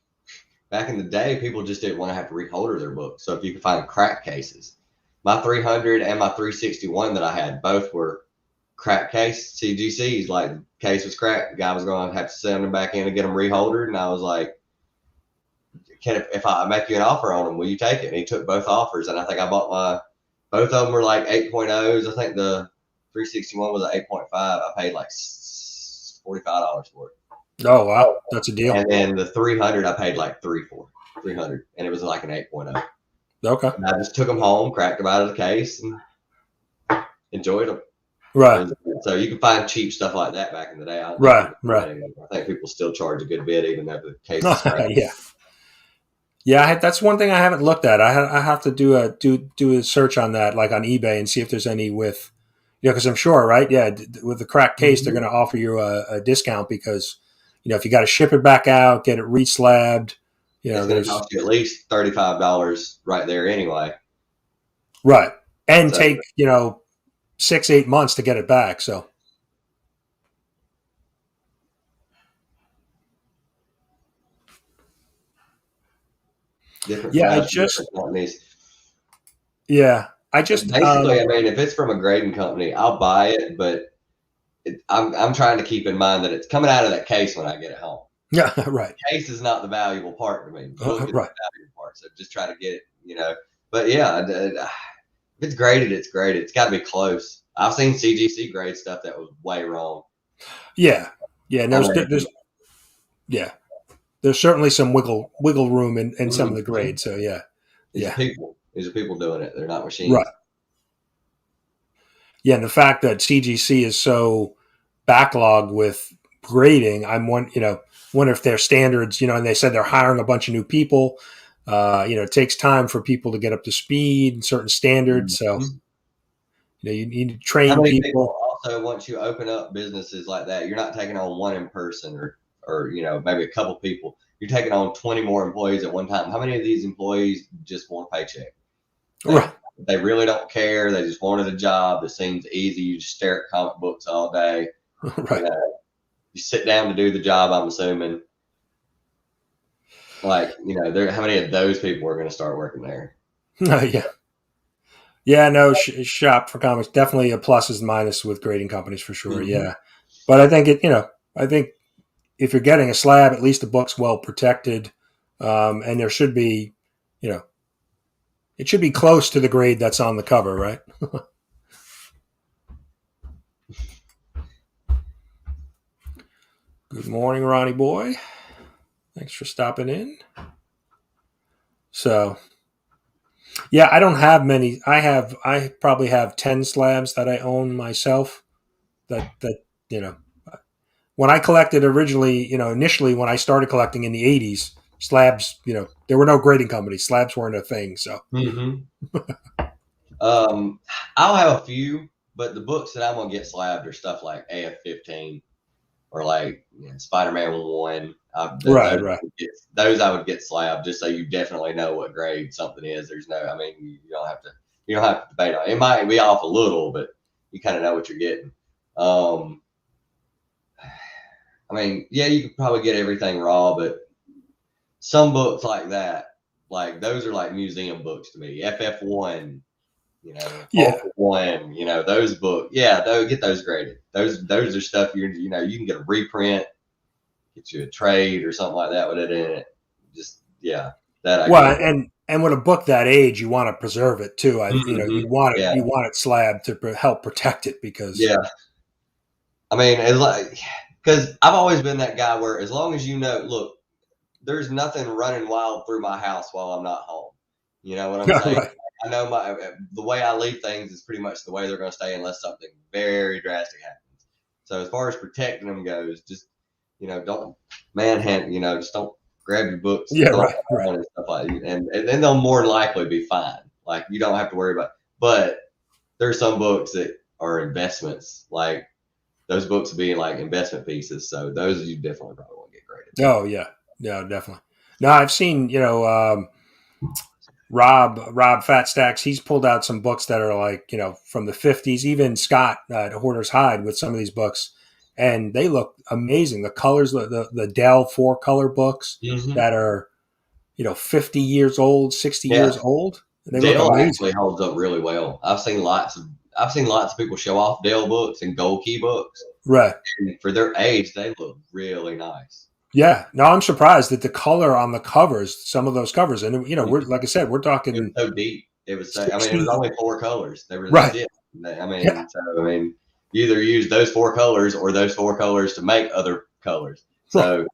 people just didn't want to have to reholder their books. So if you could find crack cases, my 300 and my 361 that I had, both were crack case CGCs. Like the case was cracked, the guy was going to have to send them back in and get them reholdered, and I was like, if I make you an offer on them, will you take it? And he took both offers, and I think I bought both of them were like 8.0s. I think the 361 was an 8.5. I paid like $45 for it. Oh, wow. That's a deal. And then the 300, I paid like $300, and it was like an 8.0. Okay. And I just took them home, cracked them out of the case, and enjoyed them. Right. So you can find cheap stuff like that back in the day. Right. I think people still charge a good bit, even though the case is cracked. Yeah. Yeah, that's one thing I haven't looked at. I have to do a search on that, like on eBay, and see if there's any with, because I'm sure, right? Yeah, with the cracked case, they're going to offer you a discount because, if you got to ship it back out, get it reslabbed, it's going to cost you at least $35 right there anyway. Right, and take 6-8 months to get it back. So. different Yeah, slabs from different companies. I just Basically, I mean, if it's from a grading company, I'll buy it, but I'm trying to keep in mind that it's coming out of that case when I get it home. yeah, right, The case is not the valuable part to me. The book is right. the valuable part. So just try to get it. But yeah, if it's graded, it's graded. It's got to be close. I've seen CGC grade stuff that was way wrong. Yeah, and there's certainly some wiggle room in some of the grades. So These are people. These are people doing it. They're not right. machines. Yeah, and the fact that CGC is so backlogged with grading, wonder if their standards, and they said they're hiring a bunch of new people. It takes time for people to get up to speed and certain standards. So, you need to train How many people. Also, once you open up businesses like that, you're not taking on one in person or maybe a couple people. You're taking on 20 more employees at one time. How many of these employees just want a paycheck? They really don't care. They just wanted a job that seems easy. You just stare at comic books all day. Right. You sit down to do the job, I'm assuming. How many of those people are going to start working there? No, shop for comics, definitely a pluses and minuses with grading companies for sure. Mm-hmm. Yeah. But I think I think if you're getting a slab, at least the book's well protected. And there should be, it should be close to the grade that's on the cover, right? Good morning, Ronnie boy. Thanks for stopping in. So, yeah, I don't have many. I probably have 10 slabs that I own myself. That when I collected originally, initially when I started collecting in the 80s, slabs, there were no grading companies. Slabs weren't a thing. So, I'll have a few, but the books that I'm gonna get slabbed are stuff like AF-15 or like Spider-Man 1. right. Those I would get slabbed just so you definitely know what grade something is. There's no, I mean, you don't have to debate on it. It might be off a little, but you kind of know what you're getting. I mean, yeah, you could probably get everything raw, but some books like that, like those are like museum books to me. FF1, One, those books, get those graded. Those are stuff you can get a reprint, get you a trade or something like that with it in it. Just and with a book that age, you want to preserve it too. You want it slabbed to help protect it because I mean, it's like because I've always been that guy where as long as look, there's nothing running wild through my house while I'm not home. You know what I'm saying? Right. I know the way I leave things is pretty much the way they're going to stay unless something very drastic happens. So as far as protecting them goes, just don't manhandle, just don't grab your books, right. And stuff like that, and then they'll more than likely be fine. Like you don't have to worry about. But there's some books that are investments, like those books will be like investment pieces. So those you definitely probably won't get graded. Oh yeah, definitely. No, I've seen Rob Fat Stacks. He's pulled out some books that are like from the 50s. Even Scott at Hoarder's Hide with some of these books, and they look amazing. The colors, the Dell 4-color books that are 50 years old, 60 years old. They Dell look amazing. actually holds up really well. I've seen lots of people show off Dell books and Gold Key books. Right. And for their age, they look really nice. Yeah. No, I'm surprised that the color on the covers, some of those covers, and we're like I said, we're talking. It was so deep. It was. It was only 4 colors. They were right. Legit. You either use those 4 colors or those 4 colors to make other colors. So.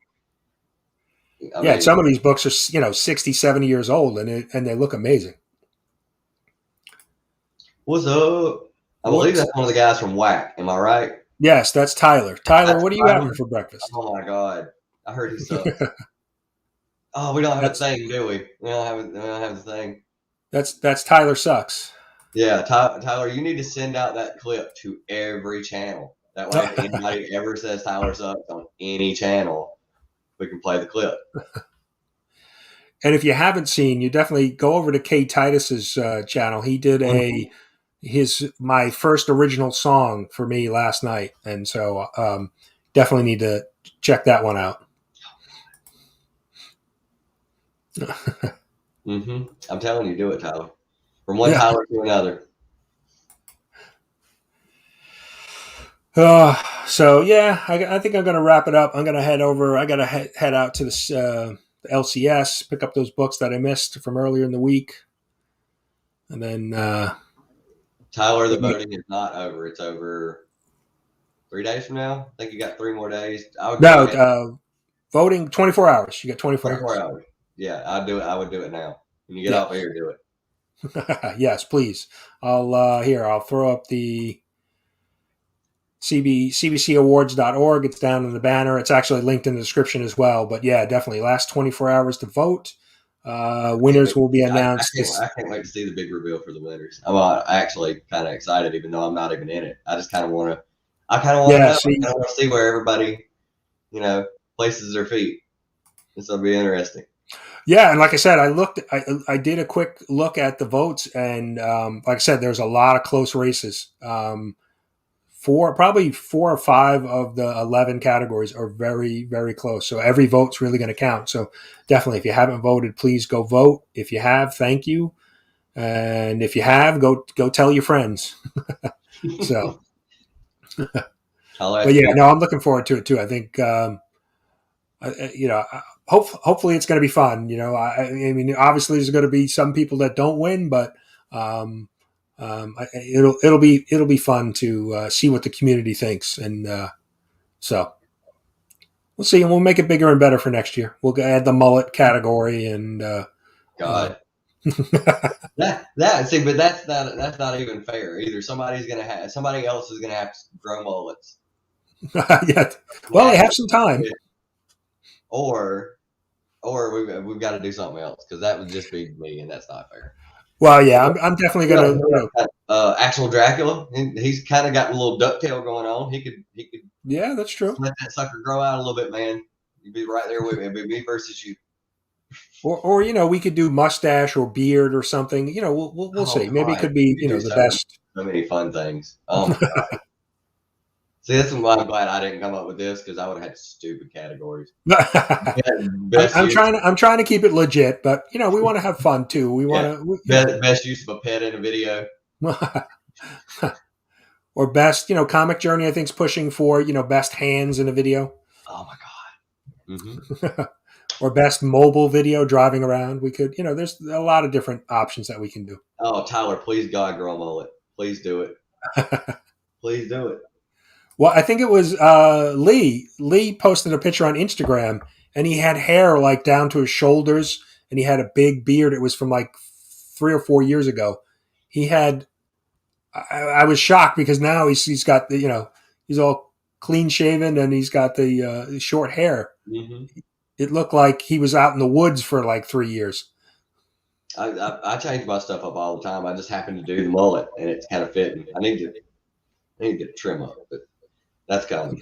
Right. Some of these books are 60, 70 years old, and they look amazing. What's up? I believe that's one of the guys from Whack. Am I right? Yes, that's Tyler. Tyler, what are you having for breakfast? Oh my God, I heard he sucks. Oh, we don't have a thing, do we? We don't have the thing. That's Tyler sucks. Yeah, Tyler, you need to send out that clip to every channel. That way, if anybody ever says Tyler sucks on any channel, we can play the clip. And if you haven't seen, you definitely go over to K Titus's channel. He did my first original song for me last night, and so definitely need to check that one out. Mm-hmm. I'm telling you, do it, Tyler. From one Tyler to another. So yeah, I think I'm going to wrap it up. I'm going to head over. I got to head out to the LCS, pick up those books that I missed from earlier in the week, and then Tyler, the voting is not over. It's over 3 days from now. I think you got 3 more days. I would go ahead. Voting 24 hours. You got 24 hours. Yeah, I'd do it. I would do it now. When you get off of here, do it. Yes, please. I'll throw up the cbcawards.org. It's down in the banner. It's actually linked in the description as well. But yeah, definitely last 24 hours to vote. Winners will be announced. I can't wait to see the big reveal for the winners. I'm actually kind of excited, even though I'm not even in it. I just kind of want to. I kind of want to see where everybody, places their feet. This will be interesting. Yeah, and like I said, I did a quick look at the votes, and like I said, there's a lot of close races. Probably 4 or 5 of the 11 categories are very, very close. So every vote's really going to count. So definitely, if you haven't voted, please go vote. If you have, thank you. And if you have, go tell your friends. So, but yeah, no, I'm looking forward to it too. I think, hopefully it's going to be fun. I mean, obviously there's going to be some people that don't win, but it'll be fun to see what the community thinks, and so we'll see, and we'll make it bigger and better for next year. We'll add the mullet category, and God, but that's not even fair either. Somebody else is gonna have to grow mullets. Yeah, well, they have some time, or we've got to do something else, because that would just be me, and that's not fair. Well, yeah, I'm definitely going to. Actual Dracula, he's kind of got a little ducktail going on. He could. Yeah, that's true. Let that sucker grow out a little bit, man. You'd be right there with me. It'd be me versus you. Or we could do mustache or beard or something. We'll see. Maybe it could be the best. So many fun things. Oh my God. See, this is why I'm glad I didn't come up with this, because I would have had stupid categories. I'm trying to keep it legit, but we want to have fun too. We want to best use of a pet in a video, or best comic journey. I think is pushing for best hands in a video. Oh my God. Mm-hmm. Or best mobile video driving around. We could there's a lot of different options that we can do. Oh, Tyler, please God grow a mullet. Please do it. Please do it. Well, I think it was Lee. Lee posted a picture on Instagram, and he had hair like down to his shoulders, and he had a big beard. It was from like 3 or 4 years ago. He had. I was shocked, because now he's got the he's all clean shaven, and he's got the short hair. Mm-hmm. It looked like he was out in the woods for like 3 years. I change my stuff up all the time. I just happen to do the mullet, and it's kind of fitting. I need to get a trim up, but. That's kind of.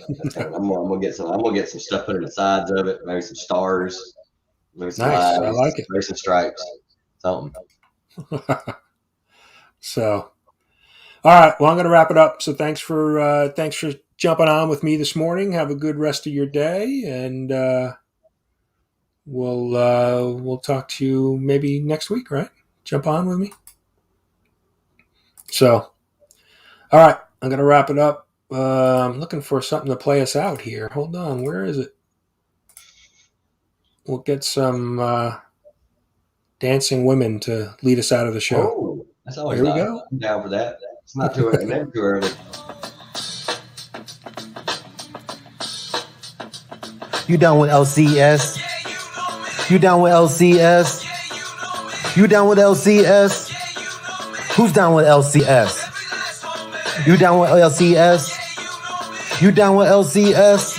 I'm gonna get some stuff put in the sides of it. Maybe some stars. Maybe some nice. I like it. Maybe some stripes. Something. So, all right. Well, I'm gonna wrap it up. So thanks for jumping on with me this morning. Have a good rest of your day, and we'll talk to you maybe next week. Right? Jump on with me. So, all right. I'm gonna wrap it up. I'm looking for something to play us out here. Hold on. Where is it? We'll get some dancing women to lead us out of the show. Oh, that's always nice. Here we go. I'm down for that. It's not too early. Never too early. You down with LCS? You down with LCS? You down with LCS? Who's down with LCS? You down with LCS? You down with LCS?